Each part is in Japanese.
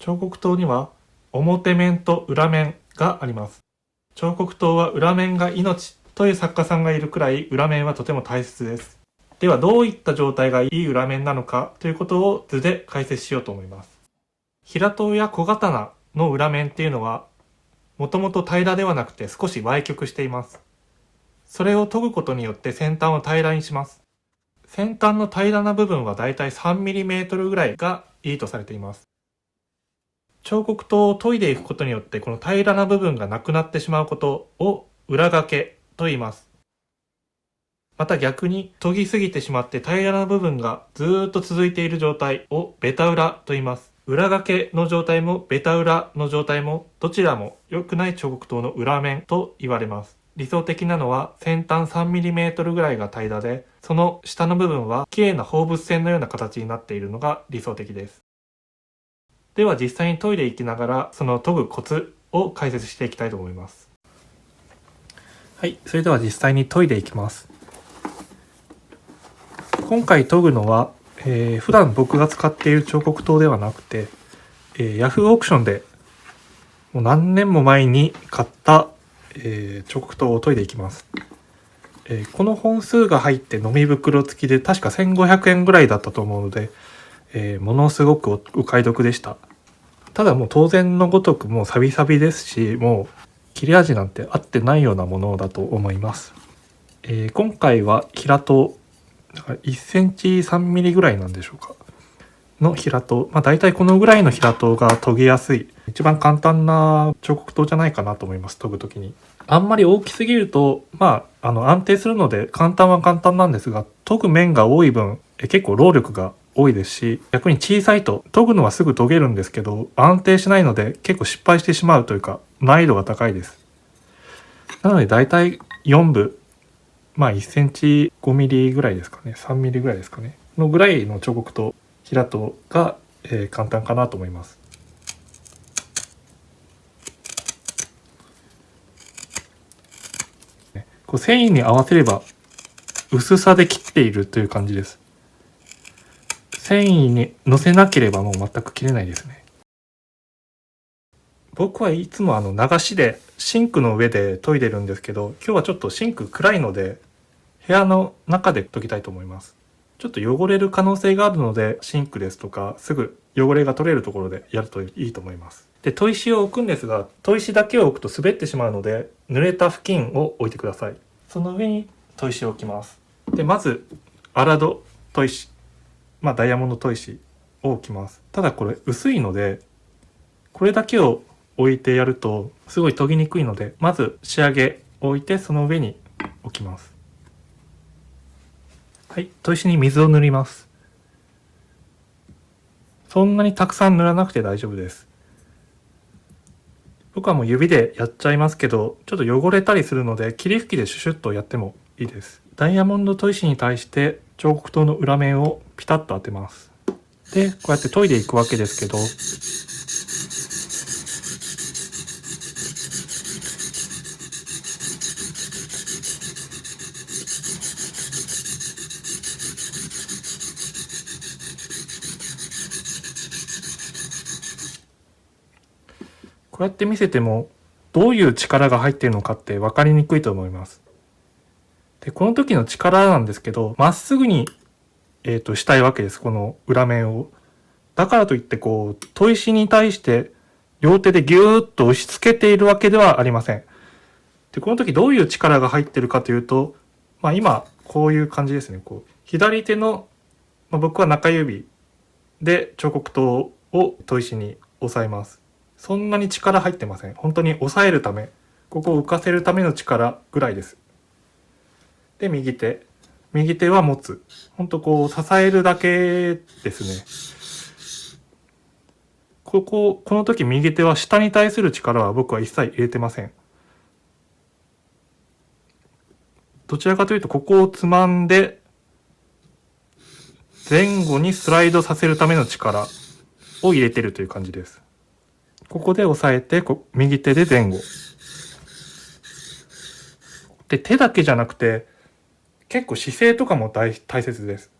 彫刻刀には表面と裏面があります。彫刻刀は裏面が命という作家さんがいるくらい裏面はとても大切です。ではどういった状態がいい裏面なのかということを図で解説しようと思います。平刀や小刀の裏面っていうのはもともと平らではなくて少し歪曲しています。それを研ぐことによって先端を平らにします。先端の平らな部分はだいたい 3mm ぐらいがいいとされています。彫刻刀を研いでいくことによってこの平らな部分がなくなってしまうことを裏掛けと言います。また逆に研ぎすぎてしまって平らな部分がずーっと続いている状態をベタ裏と言います。裏掛けの状態もベタ裏の状態もどちらも良くない彫刻刀の裏面と言われます。理想的なのは先端 3mm ぐらいが平らで、その下の部分は綺麗な放物線のような形になっているのが理想的です。では実際に研いでいきながらその研ぐコツを解説していきたいと思います。はい、それでは実際に研いでいきます。今回研ぐのは、普段僕が使っている彫刻刀ではなくて、ヤフーオークションでもう何年も前に買った、彫刻刀を研いでいきます。この本数が入って飲み袋付きで確か1500円ぐらいだったと思うので、ものすごくお買い得でした。ただもう当然のごとくもうサビサビですし、もう切れ味なんて合ってないようなものだと思います。今回は平刀1センチ3ミリぐらいなんでしょうかの平刀、大体このぐらいの平刀が研げやすい一番簡単な彫刻刀じゃないかなと思います。研ぐときにあんまり大きすぎると安定するので簡単は簡単なんですが、研ぐ面が多い分結構労力が多いですし、逆に小さいと研ぐのはすぐ研げるんですけど安定しないので結構失敗してしまうというか難易度が高いです。なのでだいたい4部1センチ5ミリぐらいですかね、3ミリぐらいですかねのぐらいの彫刻刀平刀が、簡単かなと思います。こう繊維に合わせれば薄さで切っているという感じです。繊維に乗せなければもう全く切れないですね。僕はいつも流しでシンクの上で研いでるんですけど、今日はちょっとシンク暗いので部屋の中で研ぎたいと思います。ちょっと汚れる可能性があるのでシンクですとかすぐ汚れが取れるところでやるといいと思います。で、砥石を置くんですが、砥石だけを置くと滑ってしまうので濡れた布巾を置いてください。その上に砥石を置きます。で、まず荒砥砥石、ダイヤモンド砥石を置きます。ただこれ薄いのでこれだけを置いてやるとすごい研ぎにくいので、まず仕上げを置いてその上に置きます。はい、砥石に水を塗ります。そんなにたくさん塗らなくて大丈夫です。僕はもう指でやっちゃいますけど、ちょっと汚れたりするので霧吹きでシュシュッとやってもいいです。ダイヤモンド砥石に対して彫刻刀の裏面をピタッと当てます。で、こうやって研いでいくわけですけど、こうやって見せてもどういう力が入っているのかって分かりにくいと思います。で、この時の力なんですけど、まっすぐに、したいわけです。この裏面を。だからといってこう砥石に対して両手でギューッと押し付けているわけではありません。で、この時どういう力が入っているかというと、今こういう感じですね。こう左手の、僕は中指で彫刻刀を砥石に押さえます。そんなに力入ってません。本当に押さえるため、ここを浮かせるための力ぐらいです。で、右手は持つ。本当こう支えるだけですね。この時右手は下に対する力は僕は一切入れてません。どちらかというとここをつまんで前後にスライドさせるための力を入れてるという感じです。ここで押さえて右手で前後。で、手だけじゃなくて結構姿勢とかも大切です。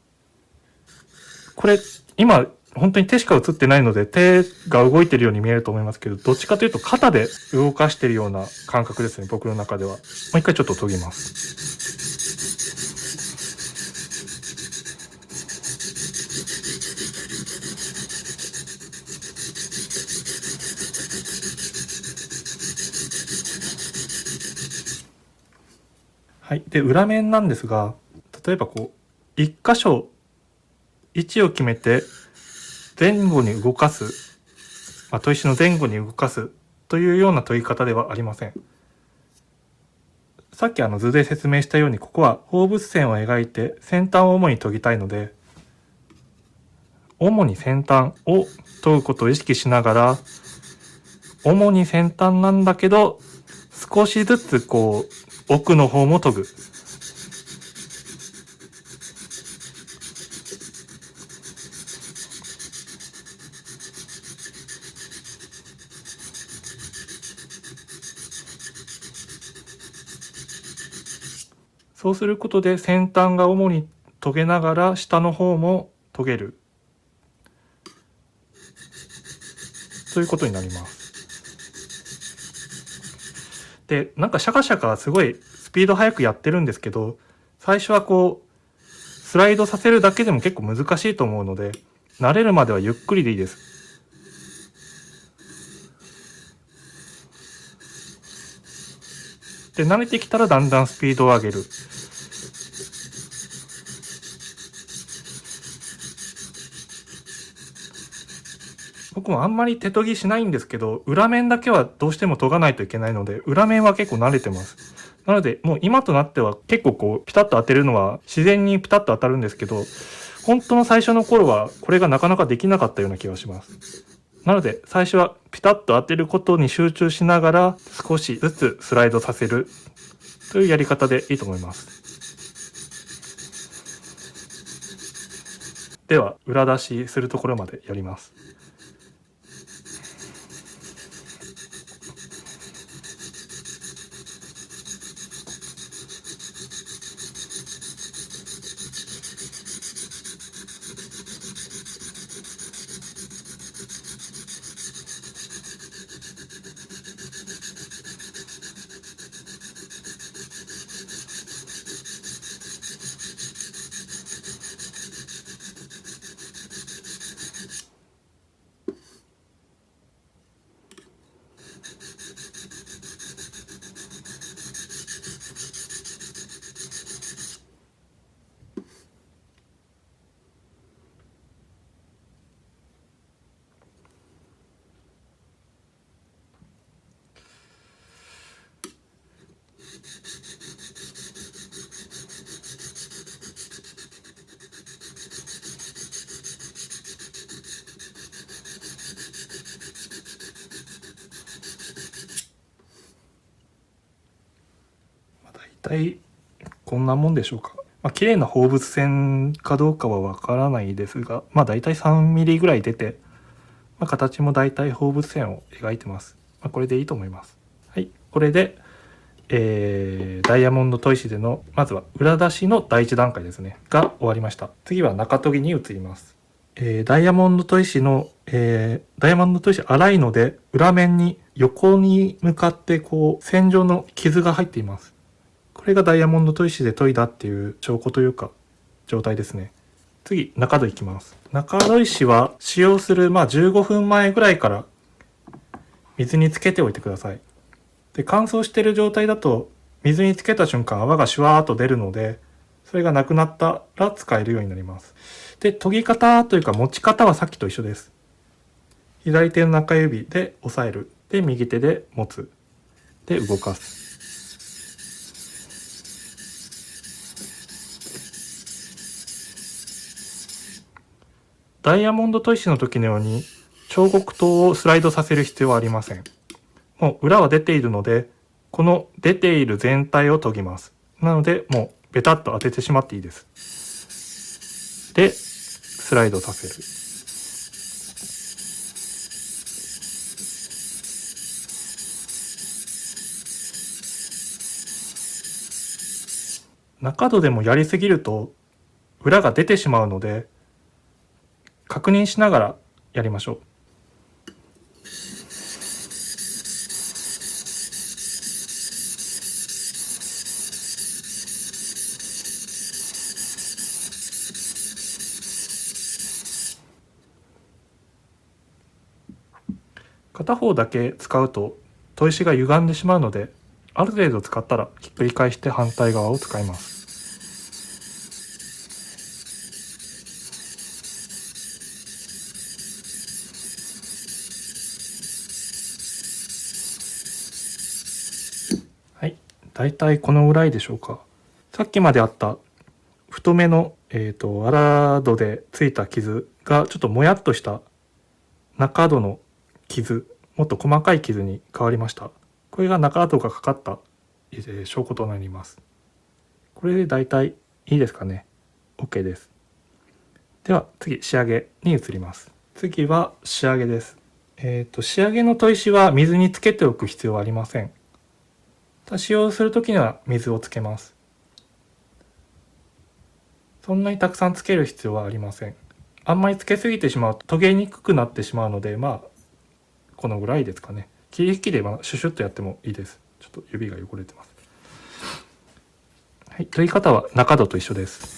これ今本当に手しか映ってないので手が動いてるように見えると思いますけど、どっちかというと肩で動かしてるような感覚ですね、僕の中では。もう一回ちょっと研ぎます。はい。で、裏面なんですが、例えばこう、一箇所位置を決めて前後に動かす、砥石の前後に動かすというような研ぎ方ではありません。さっき図で説明したように、ここは放物線を描いて先端を主に研ぎたいので、主に先端を研ぐことを意識しながら、主に先端なんだけど、少しずつこう、奥の方も研ぐ。そうすることで先端が主に研げながら下の方も研げるということになります。で、なんかシャカシャカすごいスピード速くやってるんですけど、最初はこうスライドさせるだけでも結構難しいと思うので、慣れるまではゆっくりでいいです。で、慣れてきたらだんだんスピードを上げる。僕もあんまり手研ぎしないんですけど、裏面だけはどうしても研がないといけないので、裏面は結構慣れてます。なので、もう今となっては結構こう、ピタッと当てるのは自然にピタッと当たるんですけど、本当の最初の頃はこれがなかなかできなかったような気がします。なので、最初はピタッと当てることに集中しながら、少しずつスライドさせるというやり方でいいと思います。では、裏出しするところまでやります。大体こんなもんでしょうか。綺麗な放物線かどうかはわからないですが、大体3ミリぐらい出て、形も大体放物線を描いてます。これでいいと思います。はい、これで、ダイヤモンド砥石でのまずは裏出しの第一段階ですねが終わりました。次は中研ぎに移ります。ダイヤモンド砥石の、ダイヤモンド砥石粗いので裏面に横に向かってこう線状の傷が入っています。これがダイヤモンド砥石で研いだっていう証拠というか状態ですね。次、中戸いきます。中戸石は使用する15分前ぐらいから水につけておいてください。で、乾燥している状態だと水につけた瞬間泡がシュワーっと出るので、それがなくなったら使えるようになります。で、研ぎ方というか持ち方はさっきと一緒です。左手の中指で押さえる。で、右手で持つ。で、動かす。ダイヤモンド砥石の時のように彫刻刀をスライドさせる必要はありません。もう裏は出ているので、この出ている全体を研ぎます。なので、もうベタッと当ててしまっていいです。で、スライドさせる。中戸でもやりすぎると裏が出てしまうので、確認しながらやりましょう。片方だけ使うと砥石が歪んでしまうので、ある程度使ったらひっくり返して反対側を使います。はい、だいたいこのぐらいでしょうか。さっきまであった太めの、荒戸でついた傷がちょっともやっとした中戸の傷、もっと細かい傷に変わりました。これが中戸がかかった、証拠となります。これでだいたいいいですかね。 OK です。では次、仕上げに移ります。次は仕上げです。仕上げの砥石は水につけておく必要はありません。使用するときには水をつけます。そんなにたくさんつける必要はありません。あんまりつけすぎてしまうと研げにくくなってしまうので、このぐらいですかね。霧吹きでシュシュッとやってもいいです。ちょっと指が汚れてます。はい、研ぎ方は中戸と一緒です。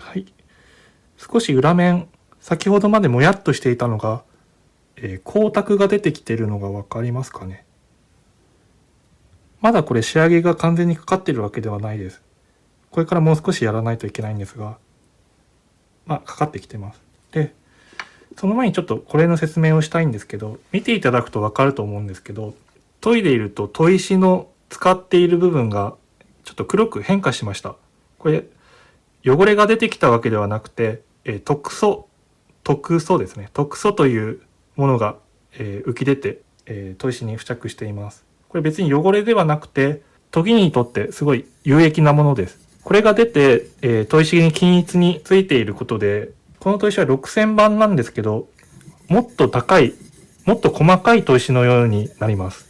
はい、少し裏面、先ほどまでもやっとしていたのが、光沢が出てきているのが分かりますかね。まだこれ仕上げが完全にかかっているわけではないです。これからもう少しやらないといけないんですが、かかってきてます。で、その前にちょっとこれの説明をしたいんですけど、見ていただくと分かると思うんですけど、研いでいると砥石の使っている部分がちょっと黒く変化しました。これ汚れが出てきたわけではなくて、特素ですね。特素というものが、浮き出て、砥石に付着しています。これ別に汚れではなくて、研ぎにとってすごい有益なものです。これが出て、砥石に均一についていることで、この砥石は6000番なんですけど、もっと高い、もっと細かい砥石のようになります。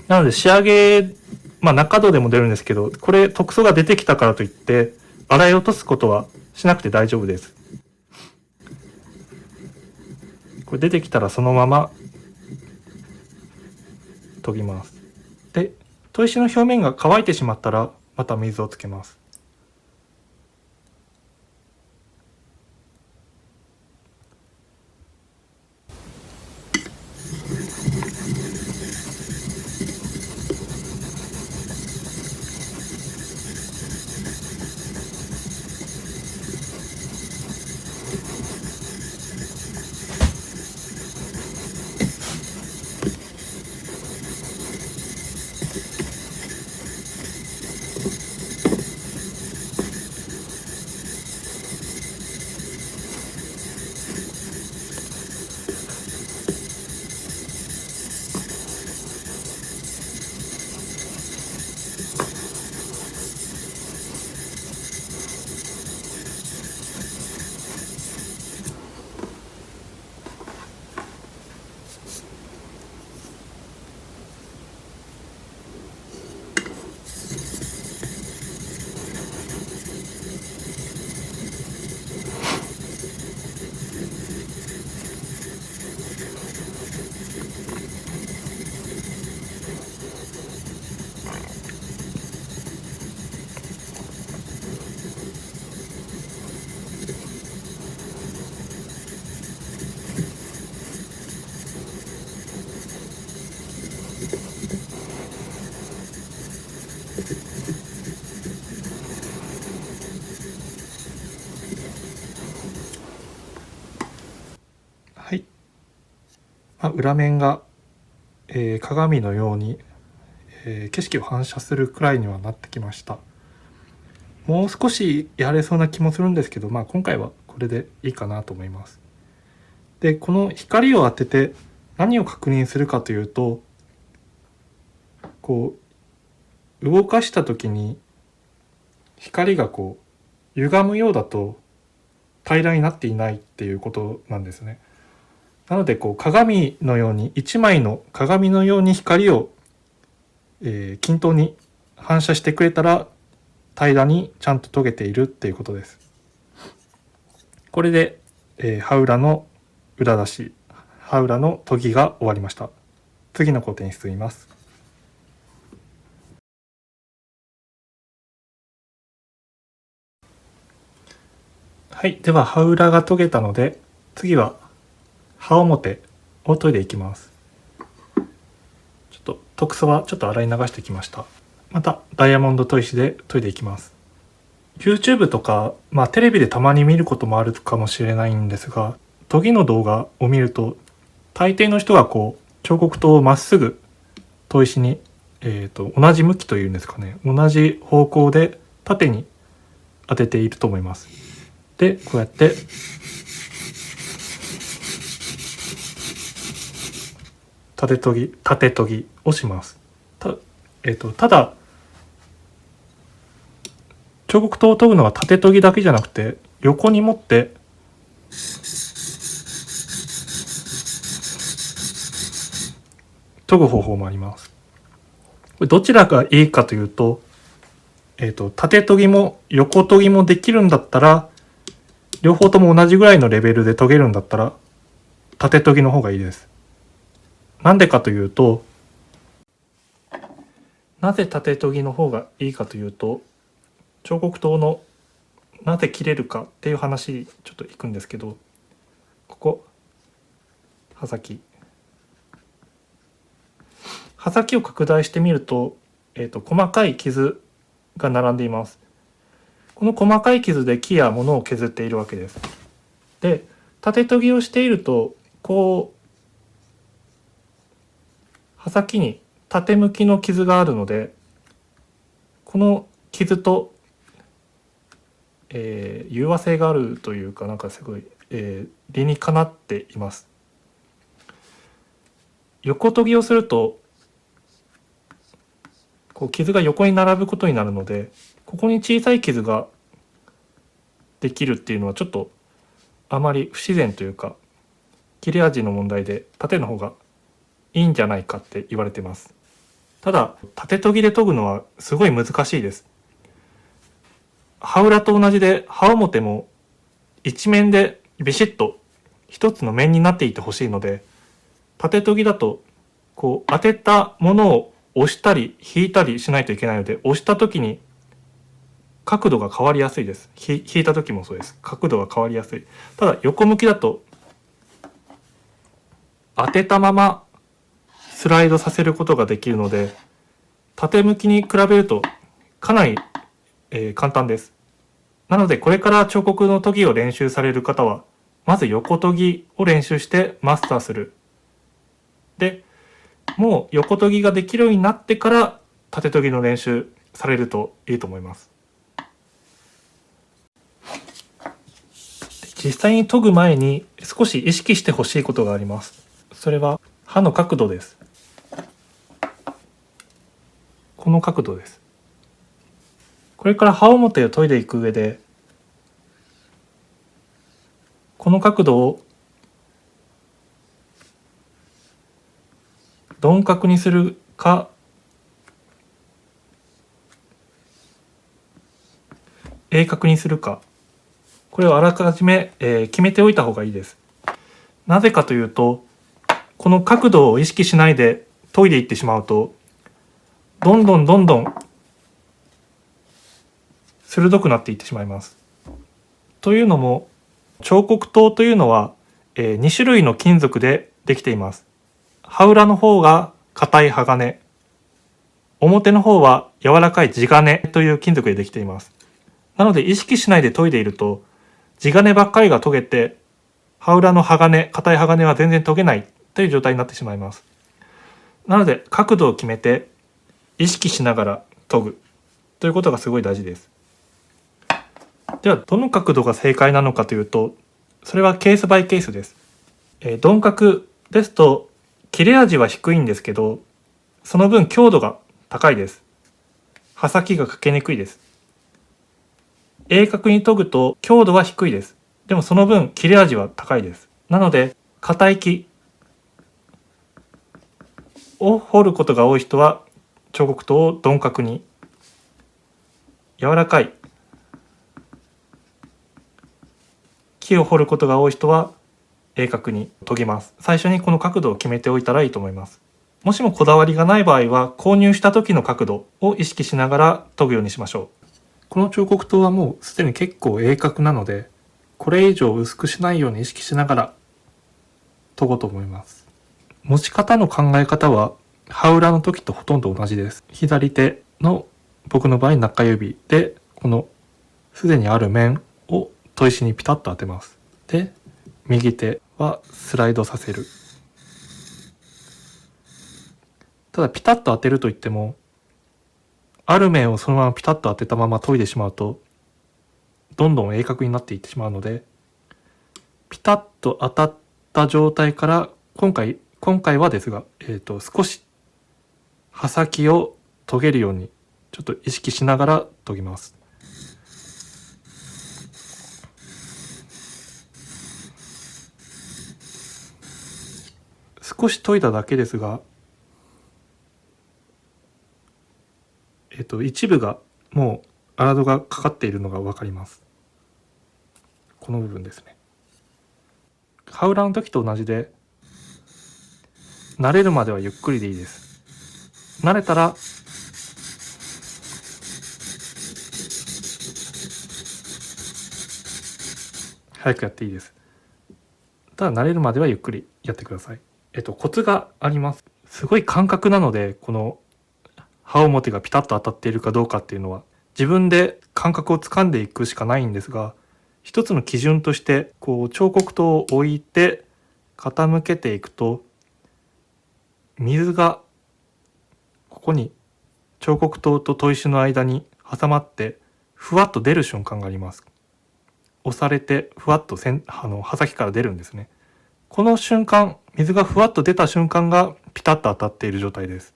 なので仕上げ、中戸でも出るんですけど、これ特素が出てきたからといって洗い落とすことはしなくて大丈夫です。これ出てきたらそのまま研ぎます。で、砥石の表面が乾いてしまったらまた水をつけます。裏面が、鏡のように、景色を反射するくらいにはなってきました。もう少しやれそうな気もするんですけど、今回はこれでいいかなと思います。で、この光を当てて何を確認するかというと、動かした時に光が歪むようだと平らになっていないっていうことなんですね。なので鏡のように、一枚の鏡のように光を、均等に反射してくれたら平らにちゃんと研げているっていうことです。これで、刃裏の裏出し、刃裏の研ぎが終わりました。次の工程に進みます。はい、では刃裏が研げたので、次は刃表を研いでいきます。ちょっとトクソはちょっと洗い流してきました。またダイヤモンド砥石で研いでいきます。YouTube とか、テレビでたまに見ることもあるかもしれないんですが、研ぎの動画を見ると大抵の人が彫刻刀をまっすぐ砥石に、同じ向きというんですかね、同じ方向で縦に当てていると思います。でこうやって縦研ぎをします。ただ彫刻刀を研ぐのは縦研ぎだけじゃなくて、横に持って研ぐ方法もあります。これどちらがいいかというと、縦研ぎも横研ぎもできるんだったら、両方とも同じぐらいのレベルで研げるんだったら縦研ぎの方がいいです。なんでかというと、なぜ縦研ぎの方がいいかというと、彫刻刀のなぜ切れるかっていう話ちょっといくんですけど、ここ刃先を拡大してみると、細かい傷が並んでいます。この細かい傷で木や物を削っているわけです。で、縦研ぎをしていると刃先に縦向きの傷があるので、この傷と、融和性があるというか、すごい、理にかなっています。横研ぎをすると傷が横に並ぶことになるので、ここに小さい傷ができるっていうのはちょっとあまり不自然というか、切れ味の問題で縦の方がいいんじゃないかって言われてます。ただ縦研ぎで研ぐのはすごい難しいです。刃裏と同じで刃表も一面でビシッと一つの面になっていてほしいので、縦研ぎだと当てたものを押したり引いたりしないといけないので、押した時に角度が変わりやすいです。引いた時もそうです。角度が変わりやすい。ただ横向きだと当てたままスライドさせることができるので、縦向きに比べるとかなり、簡単です。なのでこれから彫刻の研ぎを練習される方は、まず横研ぎを練習してマスターする。で、もう横研ぎができるようになってから縦研ぎの練習されるといいと思います。実際に研ぐ前に少し意識してほしいことがあります。それは刃の角度です。この角度です。これから刃表を研いでいく上で、この角度を鈍角にするか鋭角にするか、これをあらかじめ、決めておいた方がいいです。なぜかというと、この角度を意識しないで研いでいってしまうと、どんどん鋭くなっていってしまいます。というのも、彫刻刀というのは、2種類の金属でできています。刃裏の方が硬い鋼、表の方は柔らかい地金という金属でできています。なので意識しないで研いでいると、地金ばっかりが研げて、刃裏の硬い鋼は全然研げないという状態になってしまいます。なので角度を決めて意識しながら研ぐということがすごい大事です。ではどの角度が正解なのかというと、それはケースバイケースです。鈍角ですと切れ味は低いんですけど、その分強度が高いです。刃先がかけにくいです。鋭角に研ぐと強度は低いです。でもその分切れ味は高いです。なので硬い木を掘ることが多い人は彫刻刀を鈍角に、柔らかい木を掘ることが多い人は鋭角に研ぎます。最初にこの角度を決めておいたらいいと思います。もしもこだわりがない場合は購入した時の角度を意識しながら研ぐようにしましょう。この彫刻刀はもうすでに結構鋭角なので、これ以上薄くしないように意識しながら研ごうと思います。持ち方の考え方は刃裏の時とほとんど同じです。左手の僕の場合中指でこのすでにある面を砥石にピタッと当てます。で、右手はスライドさせる。ただピタッと当てるといっても、ある面をそのままピタッと当てたまま研いでしまうとどんどん鋭角になっていってしまうので、ピタッと当たった状態から今回はですが、少し刃先を研げるようにちょっと意識しながら研ぎます。少し研いだだけですが、一部がもう荒砥がかかっているのが分かります。この部分ですね。刃裏の時と同じで、慣れるまではゆっくりでいいです。慣れたら早くやっていいです。ただ慣れるまではゆっくりやってください。コツがあります。すごい感覚なので、この刃表がピタッと当たっているかどうかっていうのは自分で感覚をつかんでいくしかないんですが、一つの基準としてこう彫刻刀を置いて傾けていくと、水がここに彫刻刀と砥石の間に挟まってふわっと出る瞬間があります。押されてふわっと刃先から出るんですね。この瞬間、水がふわっと出た瞬間がピタッと当たっている状態です。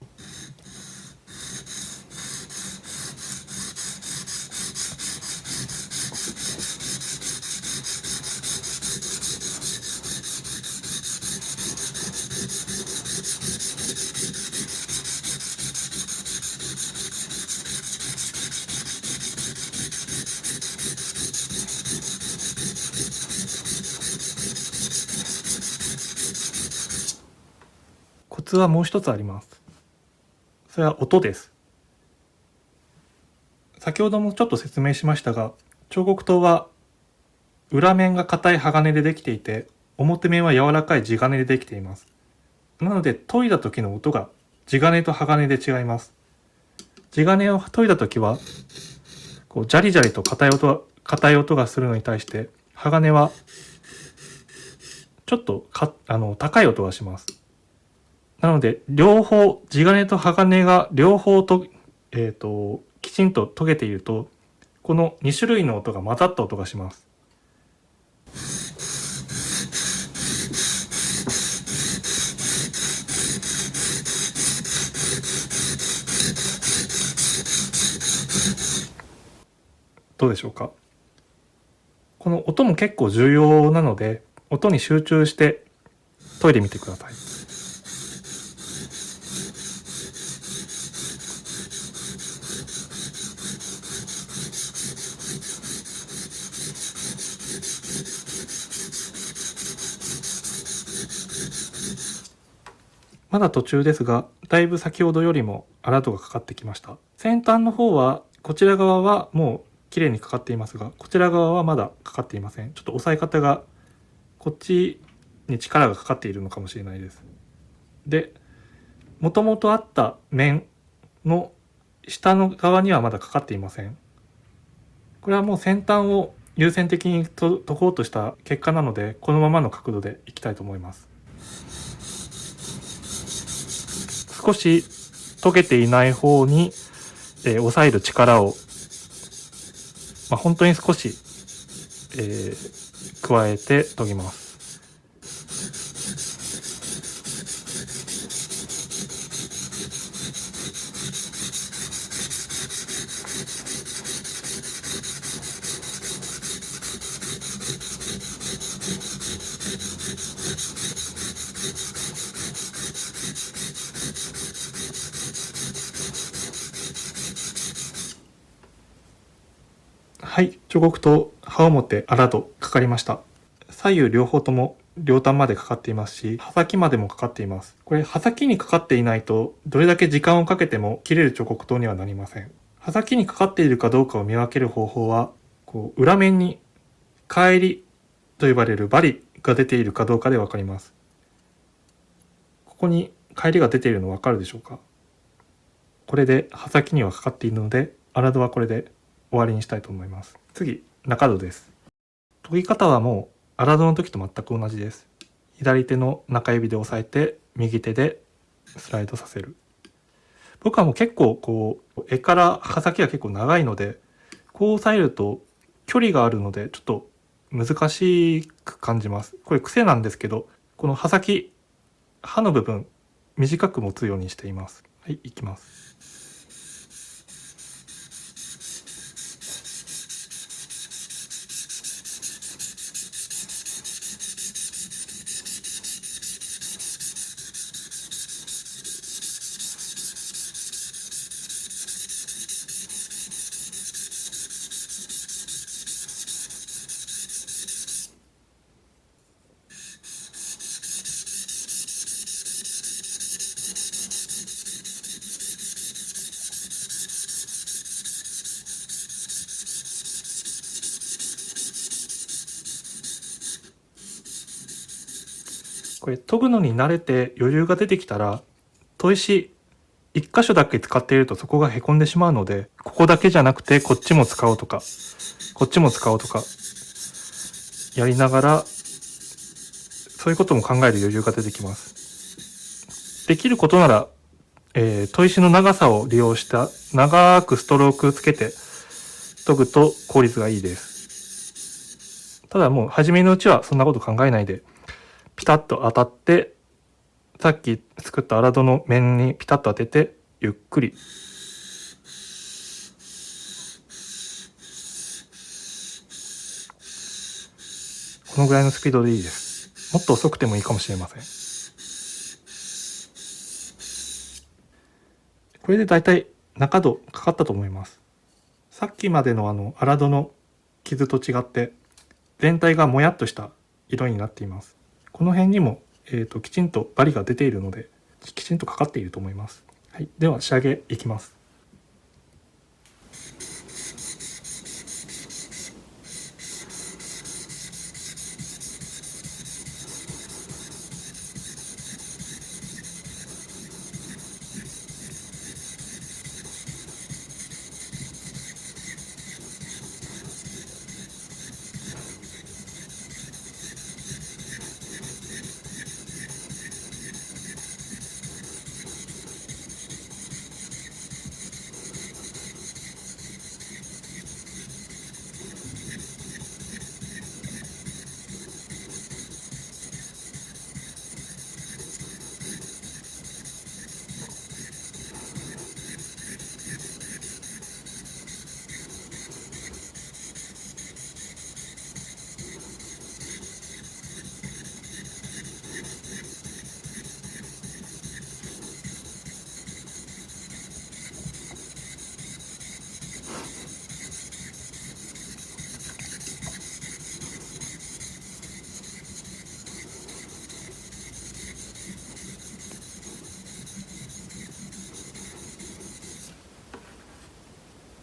コツはもう一つあります。それは音です。先ほどもちょっと説明しましたが、彫刻刀は裏面が硬い鋼でできていて、表面は柔らかい地金でできています。なので研いだ時の音が地金と鋼で違います。地金を研いだ時はこうジャリジャリと硬い音がするのに対して、鋼はちょっと高い音がします。なので両方、地金と鋼が両方と、きちんと研げていると、この2種類の音が混ざった音がします。どうでしょうか。この音も結構重要なので、音に集中して研いでみてください。まだ途中ですが、だいぶ先ほどよりも荒砥がかかってきました。先端の方は、こちら側はもう綺麗にかかっていますが、こちら側はまだかかっていません。ちょっと押さえ方がこっちに力がかかっているのかもしれないです。で、もともとあった面の下の側にはまだかかっていません。これはもう先端を優先的に研ごうとした結果なので、このままの角度でいきたいと思います。少し溶けていない方に、押さえる力を、本当に少し、加えて研ぎます。はい、彫刻刀、刃表、荒戸かかりました。左右両方とも両端までかかっていますし、刃先までもかかっています。これ刃先にかかっていないと、どれだけ時間をかけても切れる彫刻刀にはなりません。刃先にかかっているかどうかを見分ける方法は、裏面に返りと呼ばれるバリが出ているかどうかでわかります。ここに返りが出ているのわかるでしょうか？これで刃先にはかかっているので、荒戸はこれで終わりにしたいと思います。次、中戸です。研ぎ方はもう荒戸の時と全く同じです。左手の中指で押さえて、右手でスライドさせる。僕はもう結構柄から刃先が結構長いので、こう押さえると距離があるのでちょっと難しく感じます。これ癖なんですけど、この刃先、刃の部分短く持つようにしています。はい、いきます。これ研ぐのに慣れて余裕が出てきたら、砥石一箇所だけ使っているとそこがへこんでしまうので、ここだけじゃなくてこっちも使おうとか、こっちも使おうとかやりながら、そういうことも考える余裕が出てきます。できることなら、砥石の長さを利用した長くストロークつけて研ぐと効率がいいです。ただもう初めのうちはそんなこと考えないで、ピタッと当たって、さっき作った荒戸の面にピタッと当てて、ゆっくり。このぐらいのスピードでいいです。もっと遅くてもいいかもしれません。これでだいたい中戸かかったと思います。さっきまでの荒戸の傷と違って、全体がもやっとした色になっています。この辺にも、きちんとバリが出ているので、きちんとかかっていると思います。はい、では仕上げいきます。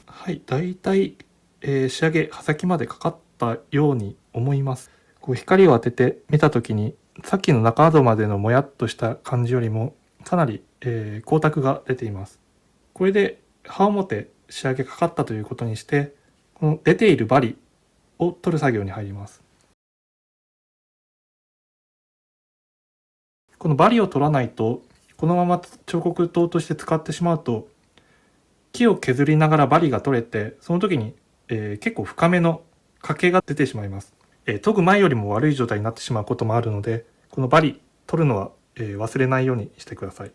はい、だいたい、仕上げ刃先までかかったように思います。光を当てて見た時に、さっきの中戸までのもやっとした感じよりもかなり、光沢が出ています。これで刃表仕上げかかったということにして、この出ているバリを取る作業に入ります。このバリを取らないとこのまま彫刻刀として使ってしまうと、木を削りながらバリが取れて、その時に、結構深めの欠けが出てしまいます。研ぐ前よりも悪い状態になってしまうこともあるので、このバリ取るのは、忘れないようにしてください。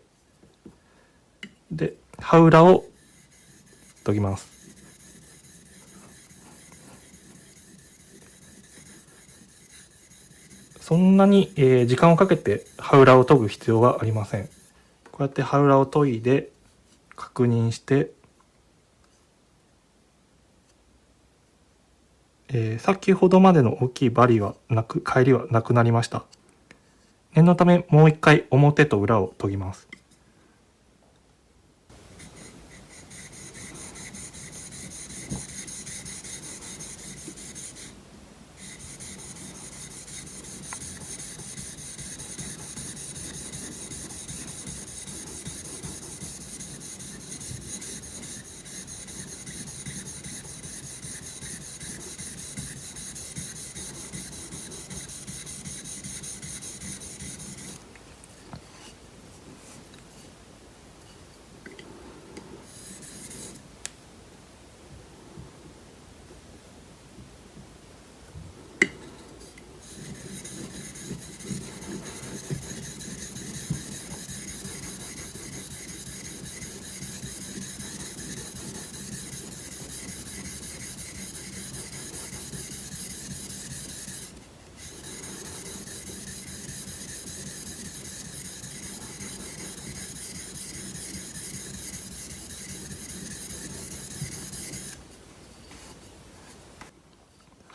で、刃裏を研ぎます。そんなに、時間をかけて刃裏を研ぐ必要はありません。こうやって刃裏を研いで確認して、先ほどまでの大きいバリは返りはなくなりました。念のためもう一回表と裏を研ぎます。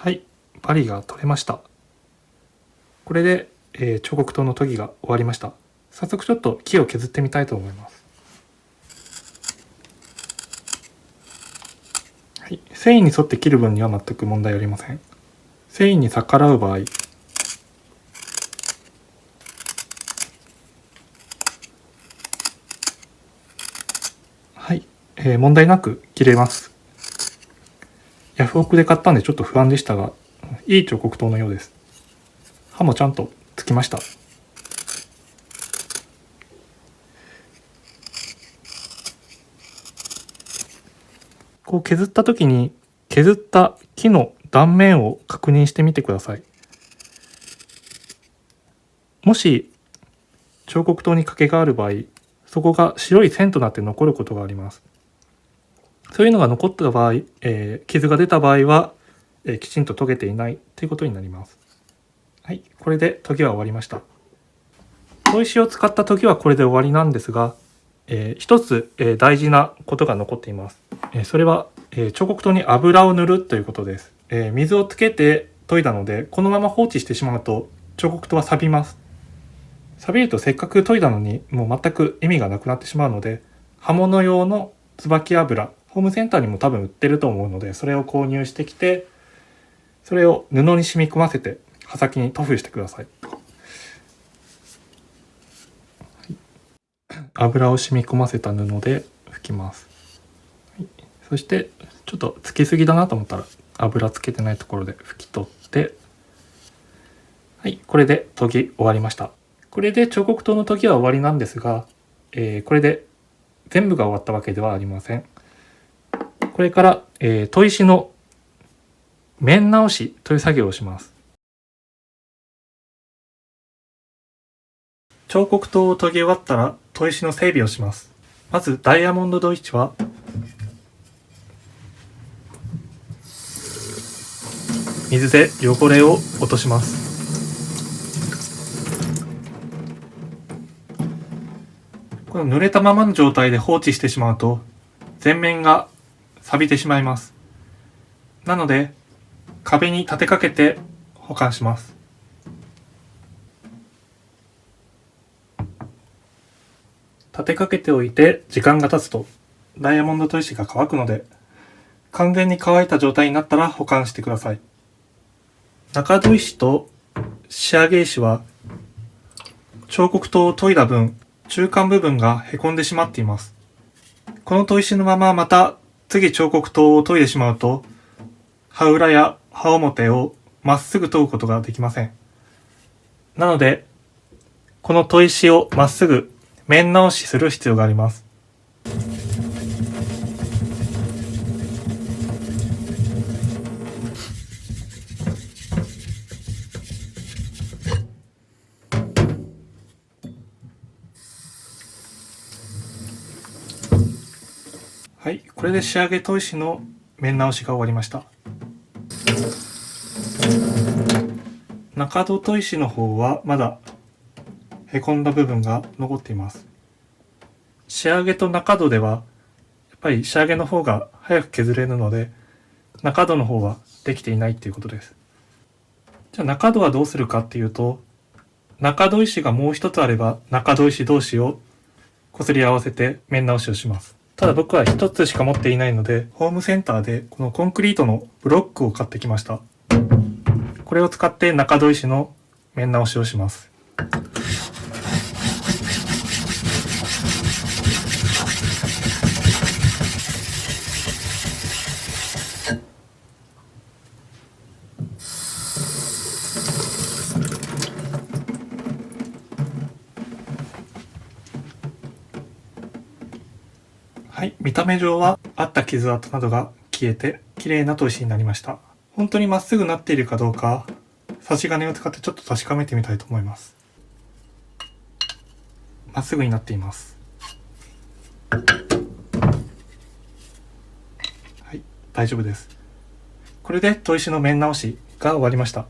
はい、バリが取れました。これで、彫刻刀の研ぎが終わりました。早速ちょっと木を削ってみたいと思います。はい、繊維に沿って切る分には全く問題ありません。繊維に逆らう場合、はい、問題なく切れます。ヤフオクで買ったんでちょっと不安でしたが、いい彫刻刀のようです。刃もちゃんとつきました。こう削った時に削った木の断面を確認してみてください。もし彫刻刀に欠けがある場合、そこが白い線となって残ることがあります。そういうのが残った場合、傷が出た場合は、きちんと研げていないということになります。はい、これで研ぎは終わりました。砥石を使った研ぎはこれで終わりなんですが、一つ、大事なことが残っています。それは、彫刻刀に油を塗るということです。水をつけて研いだので、このまま放置してしまうと彫刻刀は錆びます。錆びるとせっかく研いだのにもう全く意味がなくなってしまうので、刃物用の椿油、ホームセンターにも多分売ってると思うので、それを購入してきて、それを布に染み込ませて刃先に塗布してください。油を染み込ませた布で拭きます。はい、そしてちょっとつきすぎだなと思ったら油つけてないところで拭き取って、はい、これで研ぎ終わりました。これで彫刻刀の研ぎは終わりなんですが、これで全部が終わったわけではありません。これから、砥石の面直しという作業をします。彫刻刀を研ぎ終わったら砥石の整備をします。まずダイヤモンド砥石は水で汚れを落とします。この濡れたままの状態で放置してしまうと全面が錆びてしまいます。なので壁に立てかけて保管します。立てかけておいて時間が経つとダイヤモンド砥石が乾くので、完全に乾いた状態になったら保管してください。中砥石と仕上げ石は彫刻刀を研いだ分、中間部分がへこんでしまっています。この砥石のまままた次彫刻刀を研いでしまうと、刃裏や刃表をまっすぐ研ぐことができません。なので、この砥石をまっすぐ面直しする必要があります。はい、これで仕上げ砥石の面直しが終わりました。中戸砥石の方はまだへこんだ部分が残っています。仕上げと中戸ではやっぱり仕上げの方が早く削れるので、中戸の方はできていないっていうことです。じゃあ中戸はどうするかっていうと、中戸石がもう一つあれば中戸石同士を擦り合わせて面直しをします。ただ僕は一つしか持っていないので、ホームセンターでこのコンクリートのブロックを買ってきました。これを使って中戸石の面直しをします。はい、見た目上はあった傷跡などが消えて綺麗な砥石になりました。本当にまっすぐなっているかどうか、差し金を使ってちょっと確かめてみたいと思います。まっすぐになっています。はい、大丈夫です。これで砥石の面直しが終わりました。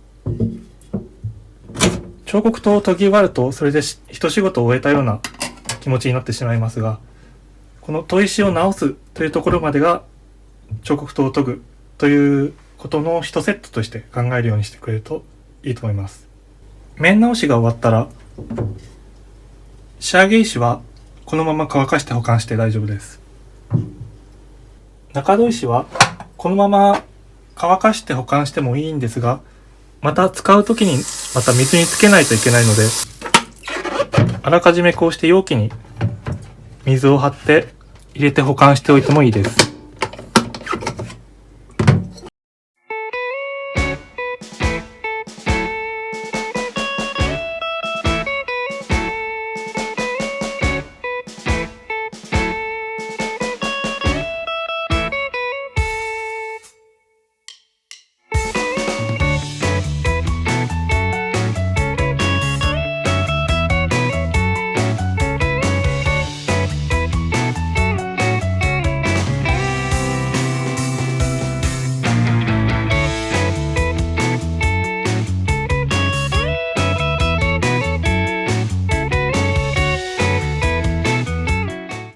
彫刻刀を研ぎ終わるとそれで一仕事を終えたような気持ちになってしまいますが、この砥石を直すというところまでが彫刻刀を研ぐということの一セットとして考えるようにしてくれるといいと思います。面直しが終わったら仕上げ石はこのまま乾かして保管して大丈夫です。中戸石はこのまま乾かして保管してもいいんですが、また使う時にまた水につけないといけないので、あらかじめこうして容器に水を張って入れて保管しておいてもいいです。